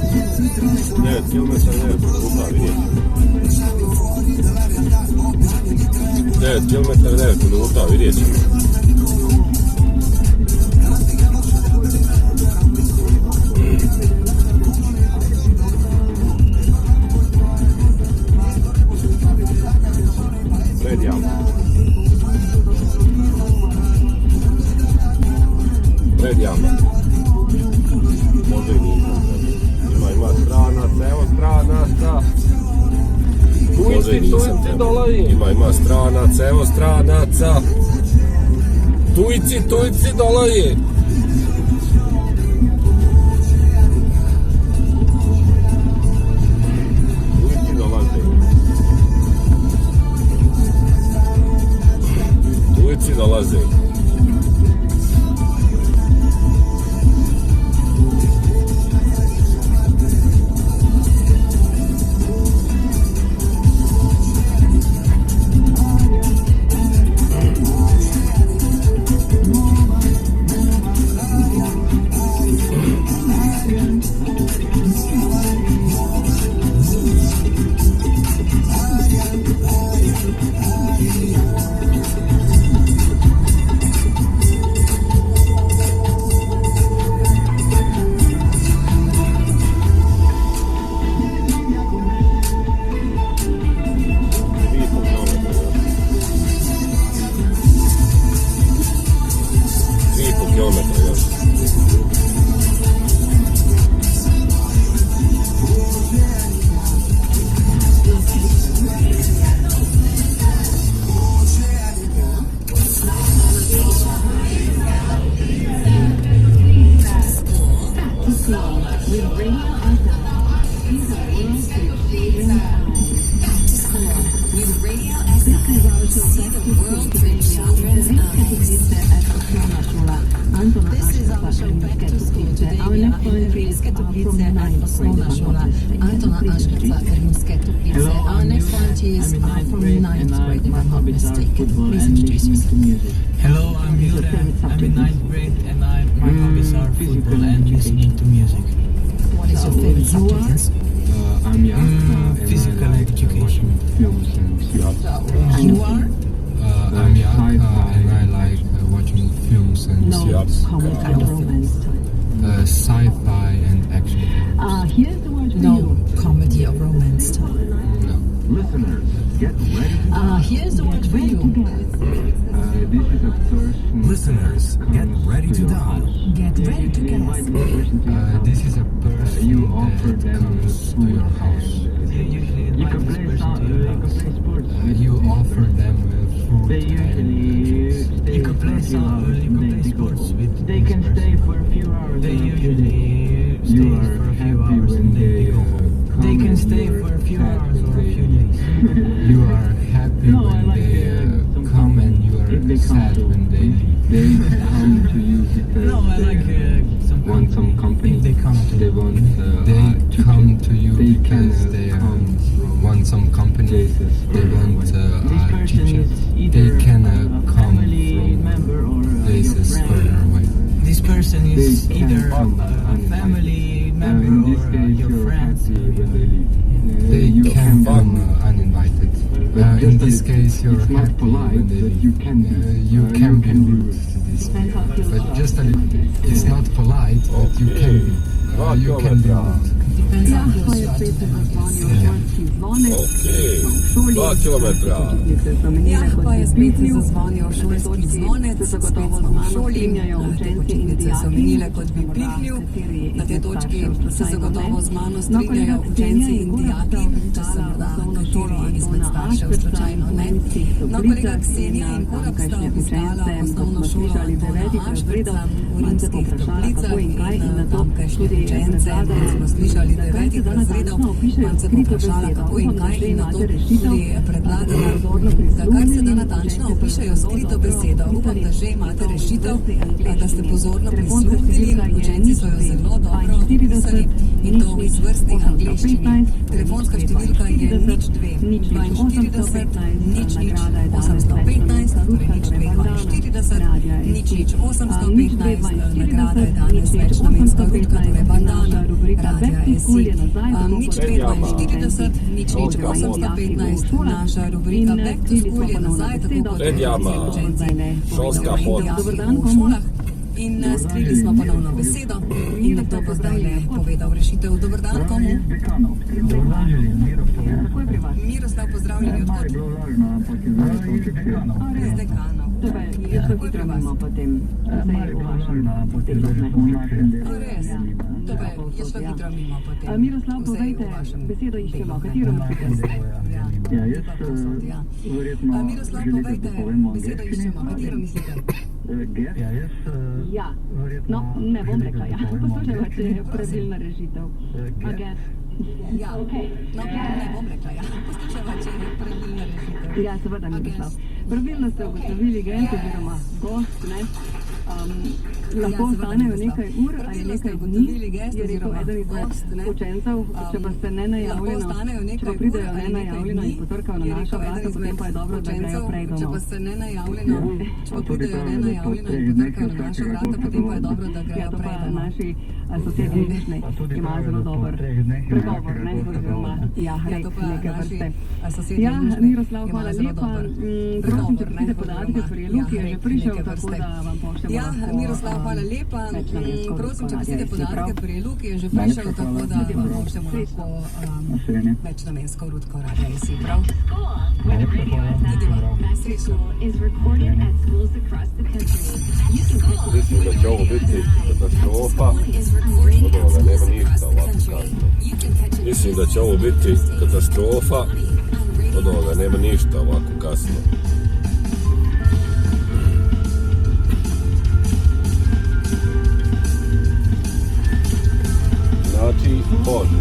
9 km, 9 km, 9 minuta, vidjet ćemo. Pred jama. Možda i nisam. Ima stranaca, evo stranaca. Tujci dolazi. Ima stranaca, evo stranaca. Tujci dolazi. Tujci dolaze.
Hello, I'm Yuran. I'm in 9th grade and my hobbies are football and listening to music.
What is your favorite subject?
I'm physical education.
And you are?
I'm young and I like watching films and series.
sci-fi and action film.
No comedy or romance style.
No.
Listeners, get ready to
Here's the word for you.
This is a person.
Listeners, get ready to dial.
Get ready to guess.
This is a person
You offer
that
them
comes to your house.
You can play sports.
You offer them food
They usually
You can play sports with.
They can stay for a few hours.
They usually
You
stay
are
for a few
happy
hours
when
and then they
they
go home. They can stay for a few hours or a few days.
You are happy when they come and you are sad when they leave.
They come to you because
No, I like some
want some company.
If they come to
They want.
They come to you
They
because
can
they
come from
want some company.
places
They
further
want
away.
a teacher. They can come
member or
from places further away.
This person is
They
either
can come
a family member
in this
or
case,
your
you're
friend.
happy when they leave.
They
You
can
can
come uninvited. In this case, you're
it's not
happy
polite
when they
that
leave.
you can be.
You can be rude to these people, but just a little bit. It's not polite, but you can be. You can be rude.
Depends on who you are.
Okej, 2 kilometra.
Ja, pa je spet se zazvonil šolski zvonec, spet smo v šoli, te počitnice so minile kot bi pihljiv. Na tej točki se zagotovo z mano strinjajo učenci in dijaki, če se morda kateri izmed staršev slučajno ne. No, kolega Ksenija in Korab sta obiskala osnovno šolo Antona Ašperca v Rimskih Toplicah in tamkajšnje učence smo slišali 9 razredov, tam se povprašala kako in kaj in na to tudi predlagala, da kar se da natančno opišejo skrito besedo. Upam, da že imate rešitev, da ste pozorno prisluhnili, učenci so jo zelo dobro opisali in to v izvrstni angleščini. Telefonska številka je 02 42 815, torej 02 815, nagrada je danes večnamenska rutka, torej bandana, radia SI. 02 40 815, naša rubrika Back to School je nazaj, tako kot
Predjama. Šolska pot.
v šolah. In skrili smo ponovno besedo in nekdo bo zdaj le povedal rešitev. Dober dan, komu? Miroslav, pozdravljeni, odkot? Iz dekanov. Kako je pri vas? Res, to pa je šlo hitro mimo potem.
Miroslav, povejte, besedo iščemo, katero mislite?
Miroslav, povejte, besedo iščemo, katero mislite?
Ja, no, ne bom rekla ja. Poslušajva, če je pravilna rešitev.
Ja, no, ne bom rekla ja. Poslušajva, če je pravilna rešitev.
Ja, seveda, Miroslav. Pravilno ste ugotovili gest oziroma gost, ne? Lahko ostanejo nekaj ur ali nekaj dni, je rekel eden izmed učencev, če pa ste nenajavljeno, če pa pridejo nenajavljeno in potrkajo na naša vrata, potem pa je dobro, da grejo prej domov.
Če pa ste nenajavljeno, če pa pridejo nenajavljeno in potrkajo na naša vrata, potem pa je dobro, da grejo prej domov.
Naši sosednji Višnji imajo zelo dober pregovor, ne, oziroma, ja, rek neke vrste. Ja, Miroslav, hvala lepa. Prosim, če pustite podatke pri Luki, je že prišel, tako da vam pošljemo.
Ja, Miroslav, hvala lepa. Prosim, če pustite podatke pri Luki, je že prišel, tako da vam pošljemo lahko večnamensko rutko radia SI, prav? Tudi vam. Srečno.
Mislim, da će ovo biti katastrofa. Gotovo da nema ništa ovako kasno. Mislim da će ovo biti katastrofa. Gotovo da nema ništa ovako kasno. Znači, Bože.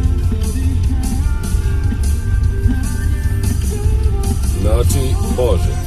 Znači, Bože.